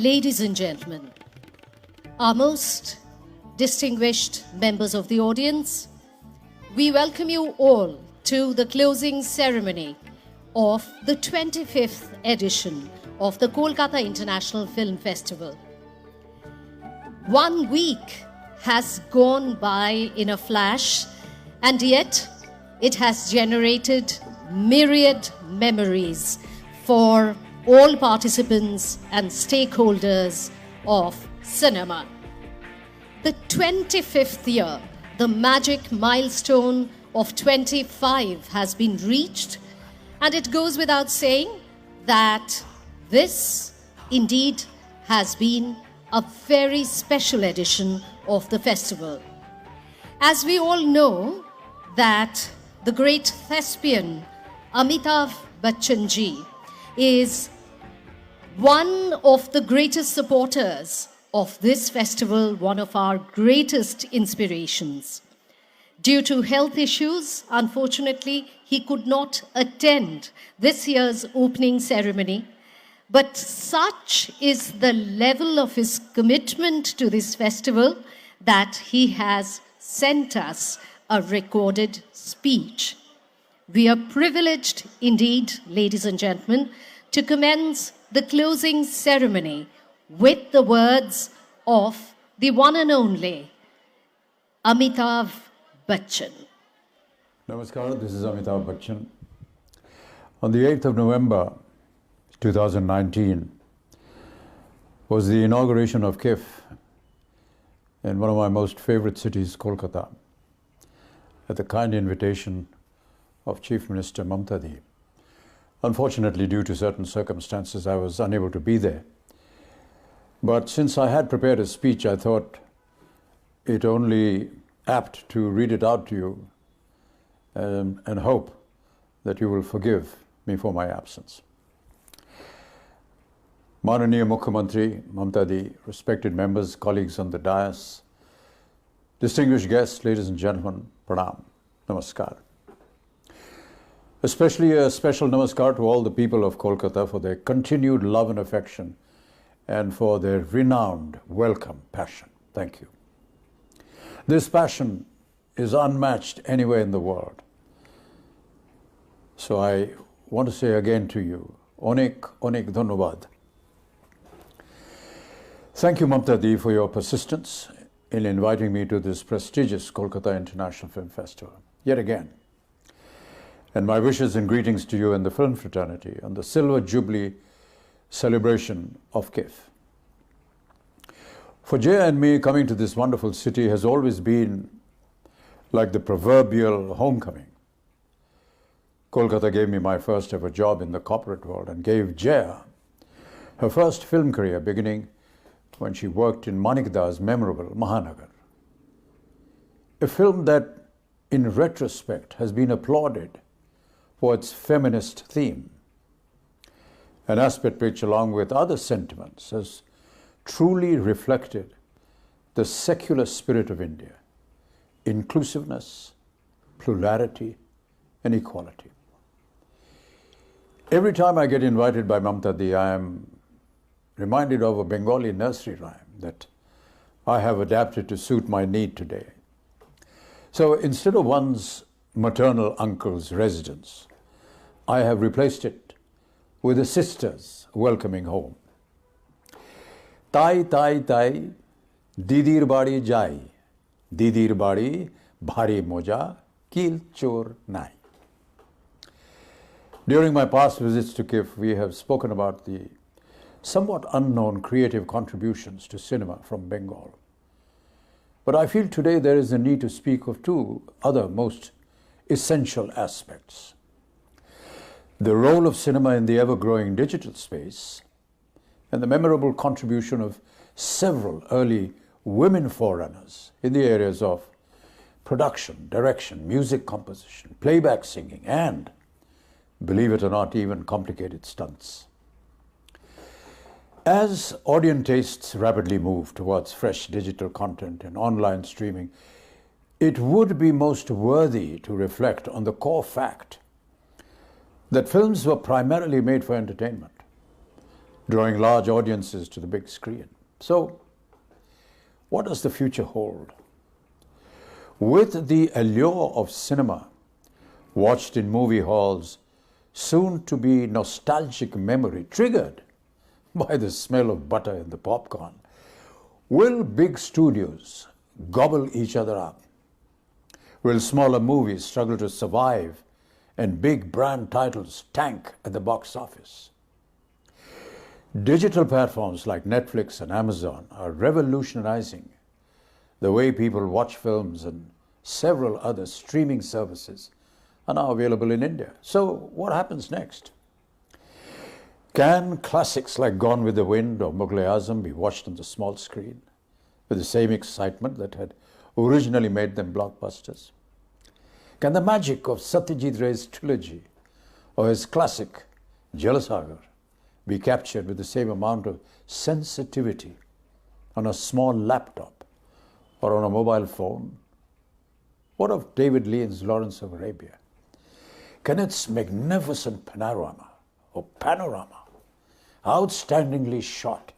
Ladies and gentlemen, our most distinguished members of the audience, we welcome you all to the closing ceremony of the 25th edition of the Kolkata International Film Festival. 1 week has gone by in a flash, and yet it has generated myriad memories for all participants and stakeholders of cinema. The 25th year, the magic milestone of 25 has been reached, and it goes without saying that this indeed has been a very special edition of the festival. As we all know that the great thespian Amitabhbachchan ji is one of the greatest supporters of this festival, one of our greatest inspirations. Due to health issues, unfortunately, he could not attend this year's opening ceremony. But such is the level of his commitment to this festival that he has sent us a recorded speech. We are privileged indeed, ladies and gentlemen, to commence the closing ceremony with the words of the one and only Amitabhbachchan. Namaskar, this is Amitabhbachchan. On the 8th of November 2019 was the inauguration of Kiff in one of my most favorite cities, Kolkata, at the kind invitation of Chief Minister Mamta Di. Unfortunately, due to certain circumstances, I was unable to be there. But since I had prepared a speech, I thought it only apt to read it out to you and hope that you will forgive me for my absence. Mananiya Mukhyamantri Mamta Di, respected members, colleagues on the dais, distinguished guests, ladies and gentlemen, pranam, namaskar. Especially a special namaskar to all the people of Kolkata for their continued love and affection and for their renowned welcome passion. Thank you. This passion is unmatched anywhere in the world. So I want to say again to you, Onek dhanyavad. Thank you, Mamta Di, for your persistence in inviting me to this prestigious Kolkata International Film Festival, yet again. And my wishes and greetings to you and the film fraternity on the Silver Jubilee celebration of Kiff. For Jay and me, coming to this wonderful city has always been like the proverbial homecoming. Kolkata gave me my first ever job in the corporate world and gave Jaya her first film career, beginning when she worked in Manikda's memorable Mahanagar. A film that, in retrospect, has been applauded for its feminist theme, an aspect which, along with other sentiments, has truly reflected the secular spirit of India, inclusiveness, plurality, and equality. Every time I get invited by Mamta Di, I am reminded of a Bengali nursery rhyme that I have adapted to suit my need today. So instead of one's maternal uncle's residence, I have replaced it with a sister's welcoming home. Tai, tai, tai, didir badi jai, didir badi bhari moja, kil chor nai. During my past visits to Kiff, we have spoken about the somewhat unknown creative contributions to cinema from Bengal. But I feel today there is a need to speak of two other most essential aspects: the role of cinema in the ever-growing digital space and the memorable contribution of several early women forerunners in the areas of production, direction, music composition, playback singing, and, believe it or not, even complicated stunts. As audience tastes rapidly move towards fresh digital content and online streaming, it would be most worthy to reflect on the core fact that films were primarily made for entertainment, drawing large audiences to the big screen. So, what does the future hold? With the allure of cinema, watched in movie halls, soon to be nostalgic memory triggered by the smell of butter in the popcorn, will big studios gobble each other up? Will smaller movies struggle to survive and big brand titles tank at the box office? Digital platforms like Netflix and Amazon are revolutionizing the way people watch films, and several other streaming services are now available in India. So what happens next? Can classics like Gone with the Wind or Mughal-e-Azam be watched on the small screen with the same excitement that had originally made them blockbusters? Can the magic of Satyajit Ray's trilogy or his classic Jalasagar be captured with the same amount of sensitivity on a small laptop or on a mobile phone? What of David Lean's Lawrence of Arabia? Can its magnificent panorama, outstandingly shot,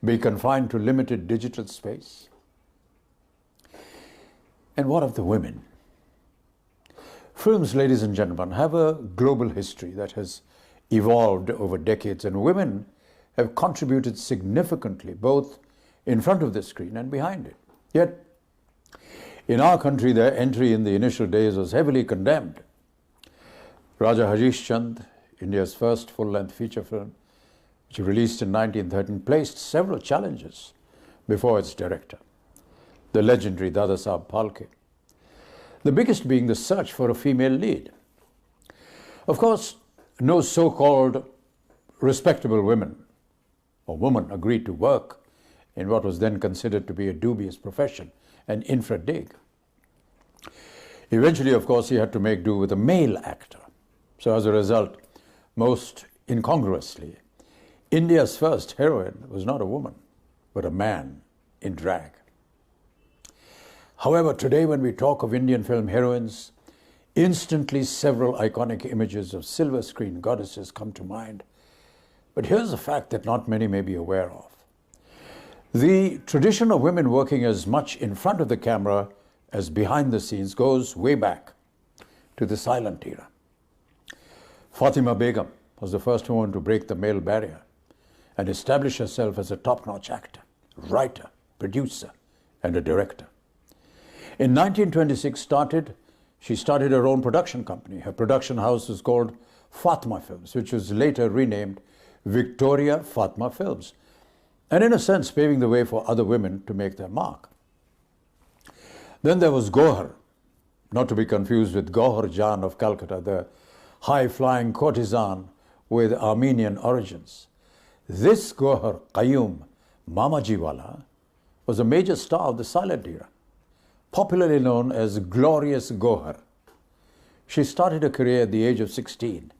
be confined to limited digital space? And what of the women? Films, ladies and gentlemen, have a global history that has evolved over decades, and women have contributed significantly both in front of the screen and behind it. Yet, in our country, their entry in the initial days was heavily condemned. Raja Harish Chand, India's first full-length feature film, which released in 1913, placed several challenges before its director, the legendary Dada Saheb Phalke. The biggest being the search for a female lead. Of course, no so-called respectable women or woman agreed to work in what was then considered to be a dubious profession, an infra dig. Eventually, of course, he had to make do with a male actor. So as a result, most incongruously, India's first heroine was not a woman, but a man in drag. However, today when we talk of Indian film heroines, instantly several iconic images of silver screen goddesses come to mind. But here's a fact that not many may be aware of. The tradition of women working as much in front of the camera as behind the scenes goes way back to the silent era. Fatima Begum was the first woman to break the male barrier and establish herself as a top-notch actor, writer, producer, and a director. In 1926, she started her own production company. Her production house was called Fatma Films, which was later renamed Victoria Fatma Films, and in a sense paving the way for other women to make their mark. Then there was Gohar, not to be confused with Gohar Jan of Calcutta, the high-flying courtesan with Armenian origins. This Gohar Qayyum Mamajiwala was a major star of the silent era, popularly known as Glorious Gohar. She started her career at the age of 16.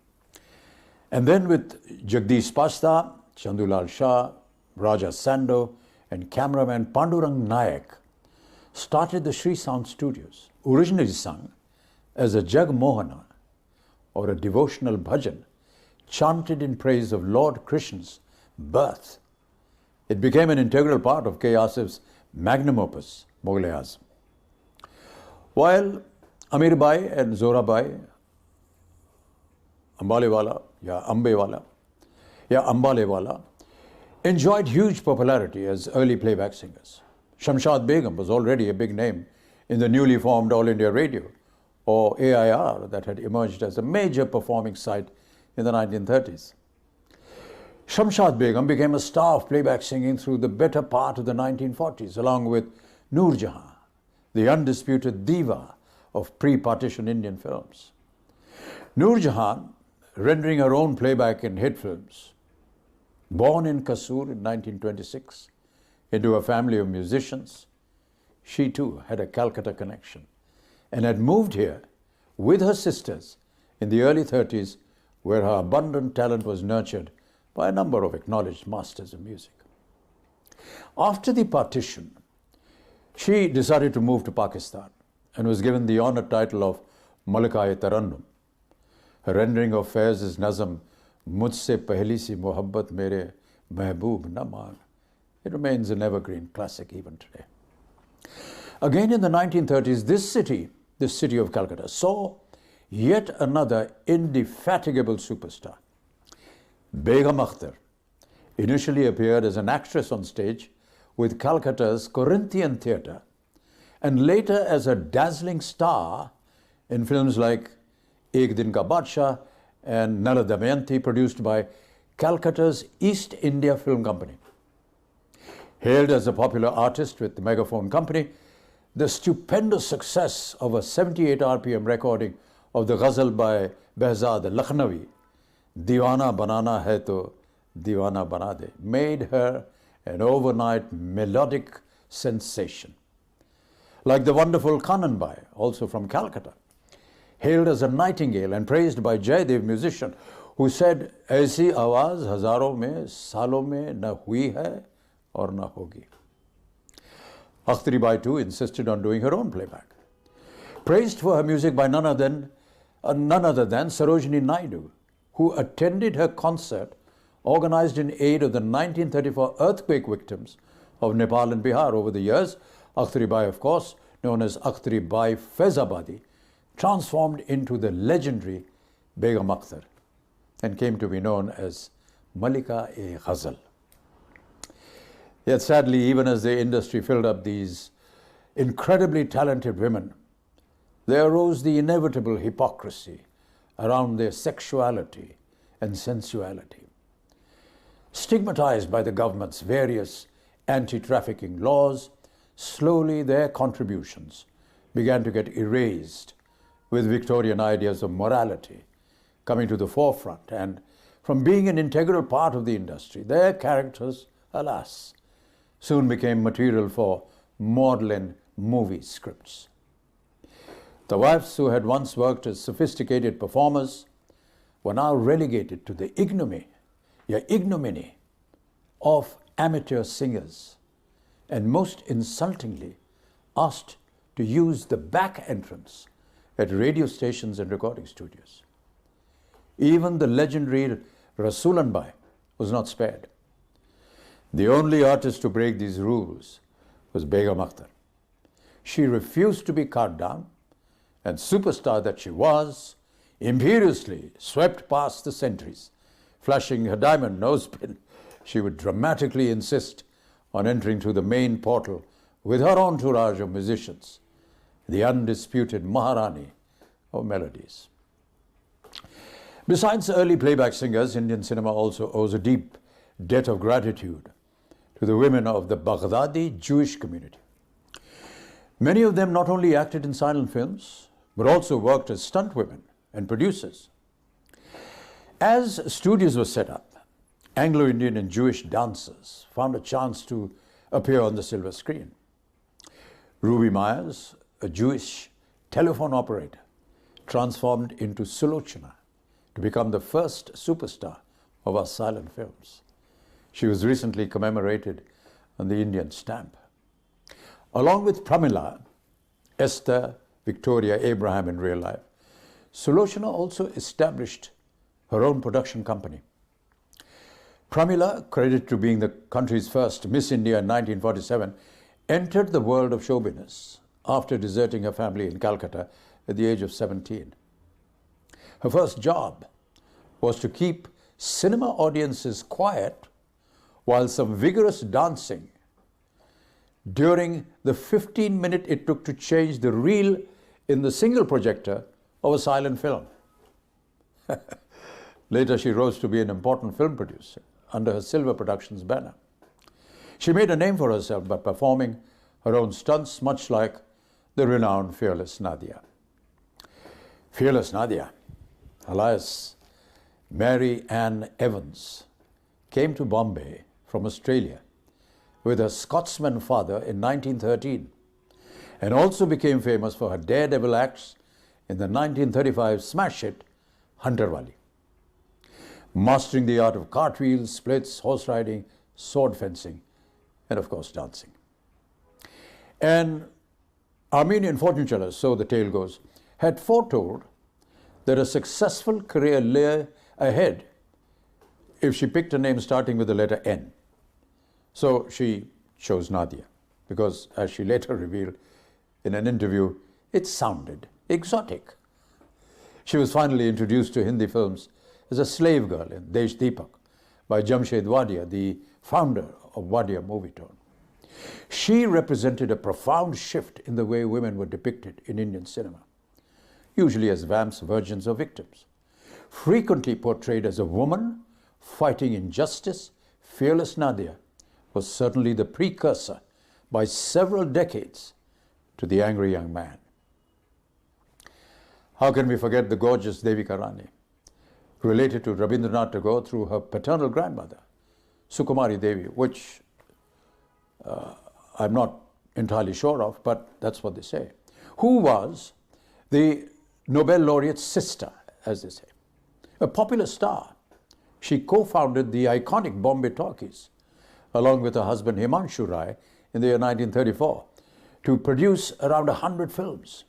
And then with Jagdish Pasta, Chandulal Shah, Raja Sando, and cameraman Pandurang Nayak, started the Sri Sound Studios, originally sung as a Jag Mohana or a devotional bhajan chanted in praise of Lord Krishna's birth. It became an integral part of K. Asif's magnum opus, Mughal-e-Azam. While Amirbai and Zorabai, Ambalewala, Ambalewala, enjoyed huge popularity as early playback singers. Shamshad Begum was already a big name in the newly formed All India Radio, or AIR, that had emerged as a major performing site in the 1930s. Shamshad Begum became a star of playback singing through the better part of the 1940s, along with Noor Jahan, the undisputed diva of pre-partition Indian films. Noor Jahan, rendering her own playback in hit films. Born in Kasur in 1926 into a family of musicians, she too had a Calcutta connection and had moved here with her sisters in the early 30s, where her abundant talent was nurtured by a number of acknowledged masters of music. After the partition, she decided to move to Pakistan and was given the honored title of Malika-e Tarannum. Her rendering of Faiz' Nazam मुझसे पहली सी मोहब्बत मेरे महबूब न मान. It remains an evergreen classic even today. Again in the 1930s, this city of Calcutta, saw yet another indefatigable superstar. Begum Akhtar initially appeared as an actress on stage with Calcutta's Corinthian Theatre, and later as a dazzling star in films like Ek Din Ka Badshah and Nala Damayanti, produced by Calcutta's East India Film Company. Hailed as a popular artist with the Megaphone Company, the stupendous success of a 78 RPM recording of the ghazal by Behzad Lakhnavi, Diwana Banana Hai To Diwana Bana De, made her an overnight melodic sensation. Like the wonderful Kananbai, also from Calcutta, hailed as a nightingale and praised by Jaidev, musician, who said, "Aisi awaz hazaron mein, salon mein na hui hai aur na hogi." Akhtari Bai too insisted on doing her own playback. Praised for her music by none other than Sarojini Naidu, who attended her concert organized in aid of the 1934 earthquake victims of Nepal and Bihar. Over the years, Akhtari Bai, of course, known as Akhtari Bai Faizabadi, transformed into the legendary Begum Akhtar and came to be known as Malika-e-Ghazal. Yet sadly, even as the industry filled up these incredibly talented women, there arose the inevitable hypocrisy around their sexuality and sensuality. Stigmatized by the government's various anti-trafficking laws, slowly their contributions began to get erased, with Victorian ideas of morality coming to the forefront, and from being an integral part of the industry, their characters, alas, soon became material for maudlin movie scripts. The wives who had once worked as sophisticated performers were now relegated to the ignominy of amateur singers, and most insultingly asked to use the back entrance at radio stations and recording studios. Even the legendary Rasulan Bai was not spared. The only artist to break these rules was Begum Akhtar. She refused to be cut down, and superstar that she was, imperiously swept past the centuries. Flashing her diamond nosepin, she would dramatically insist on entering through the main portal with her entourage of musicians, the undisputed Maharani of melodies. Besides early playback singers, Indian cinema also owes a deep debt of gratitude to the women of the Baghdadi Jewish community. Many of them not only acted in silent films, but also worked as stunt women and producers. As studios were set up, Anglo-Indian and Jewish dancers found a chance to appear on the silver screen. Ruby Myers, a Jewish telephone operator, transformed into Sulochana to become the first superstar of our silent films. She was recently commemorated on the Indian stamp. Along with Pramila, Esther, Victoria, Abraham in real life, Sulochana also established her own production company. Pramila, credited to being the country's first Miss India in 1947, entered the world of show business after deserting her family in Calcutta at the age of 17. Her first job was to keep cinema audiences quiet while some vigorous dancing during the 15-minute it took to change the reel in the single projector of a silent film. Later, she rose to be an important film producer under her Silver Productions banner. She made a name for herself by performing her own stunts, much like the renowned Fearless Nadia. Fearless Nadia, alias Mary Ann Evans, came to Bombay from Australia with her Scotsman father in 1913, and also became famous for her daredevil acts in the 1935 smash hit Hunter Wali, mastering the art of cartwheels, splits, horse riding, sword fencing, and of course dancing. An Armenian fortune teller, so the tale goes, had foretold that a successful career lay ahead if she picked a name starting with the letter N. So she chose Nadia because, as she later revealed in an interview, it sounded exotic. She was finally introduced to Hindi films as a slave girl in Desh Deepak by Jamshed Wadia, the founder of Wadia Movietone. She represented a profound shift in the way women were depicted in Indian cinema, usually as vamps, virgins, or victims. Frequently portrayed as a woman fighting injustice, fearless Nadia was certainly the precursor by several decades to the angry young man. How can we forget the gorgeous Devika Rani, related to Rabindranath Tagore through her paternal grandmother, Sukumari Devi, which I'm not entirely sure of, but that's what they say, who was the Nobel laureate's sister, as they say. A popular star, she co-founded the iconic Bombay Talkies, along with her husband Himanshu Rai in the year 1934, to produce around 100 films.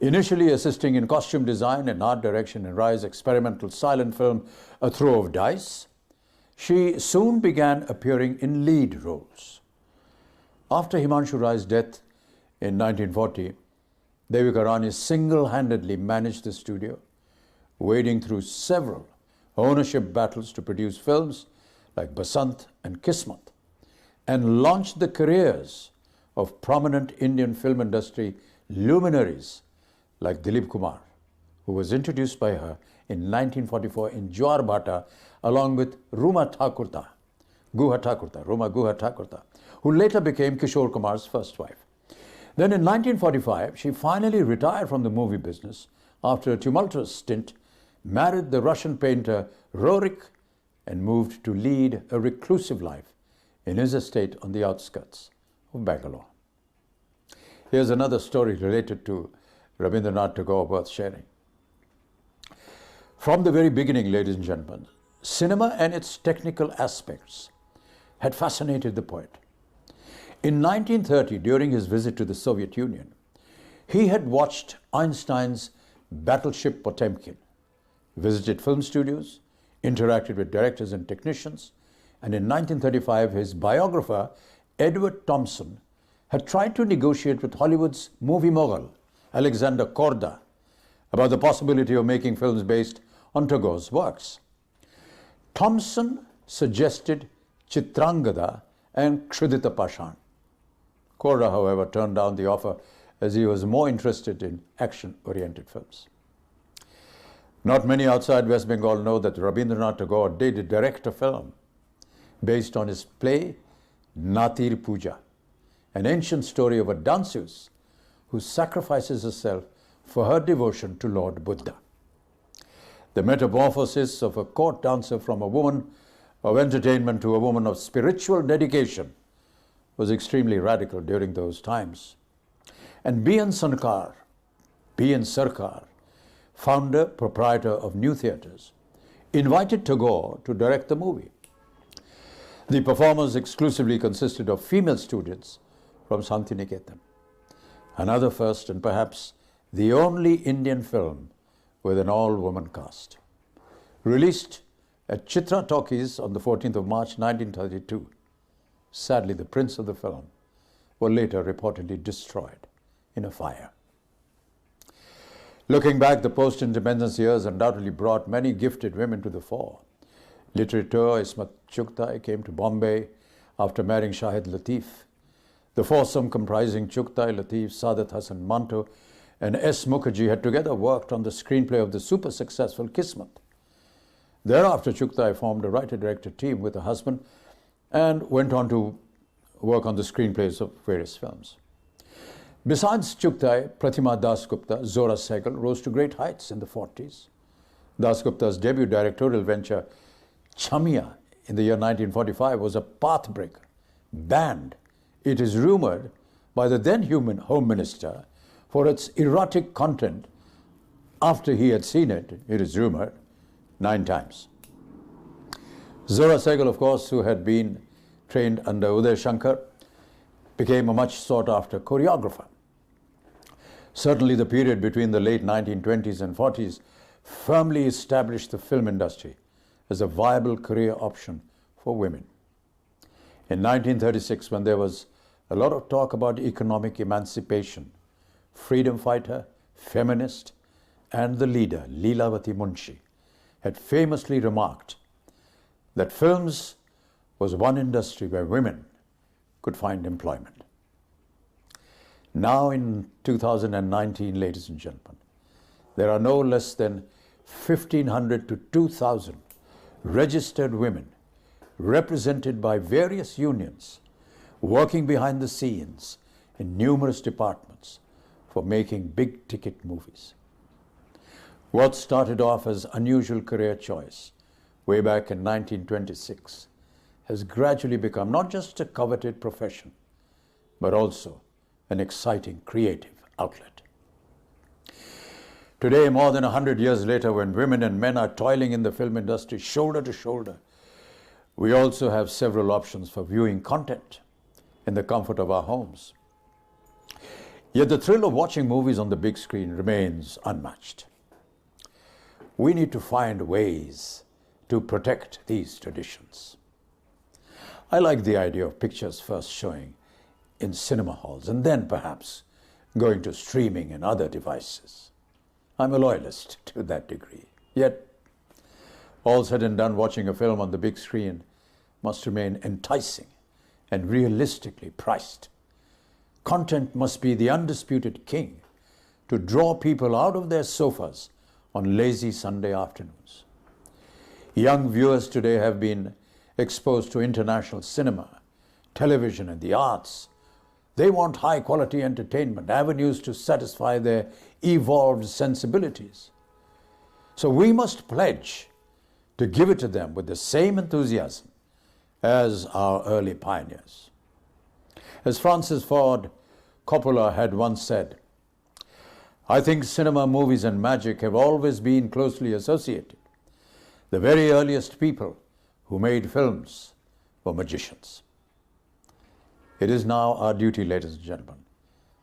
Initially assisting in costume design and art direction in Rai's experimental silent film, A Throw of Dice, she soon began appearing in lead roles. After Himanshu Rai's death in 1940, Devika Rani single-handedly managed the studio, wading through several ownership battles to produce films like Basant and Kismat, and launched the careers of prominent Indian film industry luminaries like Dilip Kumar, who was introduced by her in 1944 in Jwar Bhata, along with Ruma Guha Thakurta, who later became Kishore Kumar's first wife. Then in 1945, she finally retired from the movie business after a tumultuous stint, married the Russian painter Rorik, and moved to lead a reclusive life in his estate on the outskirts of Bangalore. Here's another story related to Rabindranath Tagore worth sharing. From the very beginning, ladies and gentlemen, cinema and its technical aspects had fascinated the poet. In 1930, during his visit to the Soviet Union, he had watched Einstein's Battleship Potemkin, visited film studios, interacted with directors and technicians, and in 1935, his biographer, Edward Thompson, had tried to negotiate with Hollywood's movie mogul, Alexander Korda, about the possibility of making films based on Tagore's works. Thompson suggested Chitrangada and Kshudita Pashan. Korda, however, turned down the offer as he was more interested in action-oriented films. Not many outside West Bengal know that Rabindranath Tagore did direct a film based on his play Natir Puja, an ancient story of a danseuse who sacrifices herself for her devotion to Lord Buddha. The metamorphosis of a court dancer from a woman of entertainment to a woman of spiritual dedication was extremely radical during those times. And B.N. Sarkar, founder, proprietor of New Theatres, invited Tagore to direct the movie. The performers exclusively consisted of female students from Santiniketan, another first and perhaps the only Indian film with an all-woman cast. Released at Chitra Talkies on the 14th of March 1932, sadly the prints of the film were later reportedly destroyed in a fire. Looking back, the post-independence years undoubtedly brought many gifted women to the fore. Literature Ismat Chugtai came to Bombay after marrying Shahid Latif. The foursome comprising Chugtai, Latif, Saadat Hasan Manto, and S. Mukherjee had together worked on the screenplay of the super-successful Kismat. Thereafter, Chugtai formed a writer-director team with her husband and went on to work on the screenplays of various films. Besides Chugtai, Pratima Dasgupta, Zora Sehgal rose to great heights in the 40s. Dasgupta's debut directorial venture, Chamia, in the year 1945 was a pathbreaker, banned, it is rumored, by the then Home Minister for its erotic content after he had seen it, it is rumored, 9 times. Zora Sehgal, of course, who had been trained under Uday Shankar, became a much sought-after choreographer. Certainly the period between the late 1920s and 40s firmly established the film industry as a viable career option for women. In 1936, when there was a lot of talk about economic emancipation, freedom fighter, feminist, and the leader, Leelavati Munshi, had famously remarked that films was one industry where women could find employment. Now in 2019, ladies and gentlemen, there are no less than 1,500 to 2,000 registered women represented by various unions working behind the scenes in numerous departments for making big-ticket movies. What started off as unusual career choice way back in 1926 has gradually become not just a coveted profession, but also an exciting creative outlet. Today, more than 100 years later, when women and men are toiling in the film industry shoulder to shoulder, we also have several options for viewing content in the comfort of our homes. Yet the thrill of watching movies on the big screen remains unmatched. We need to find ways to protect these traditions. I like the idea of pictures first showing in cinema halls and then perhaps going to streaming and other devices. I'm a loyalist to that degree. Yet, all said and done, watching a film on the big screen must remain enticing and realistically priced. Content must be the undisputed king to draw people out of their sofas on lazy Sunday afternoons. Young viewers today have been exposed to international cinema, television, and the arts. They want high-quality entertainment, avenues to satisfy their evolved sensibilities. So we must pledge to give it to them with the same enthusiasm as our early pioneers. As Francis Ford Coppola had once said, "I think cinema, movies, and magic have always been closely associated. The very earliest people who made films were magicians." It is now our duty, ladies and gentlemen,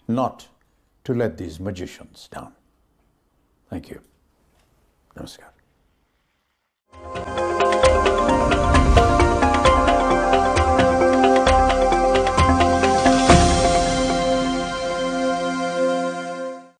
not to let these magicians down. Thank you. Namaskar.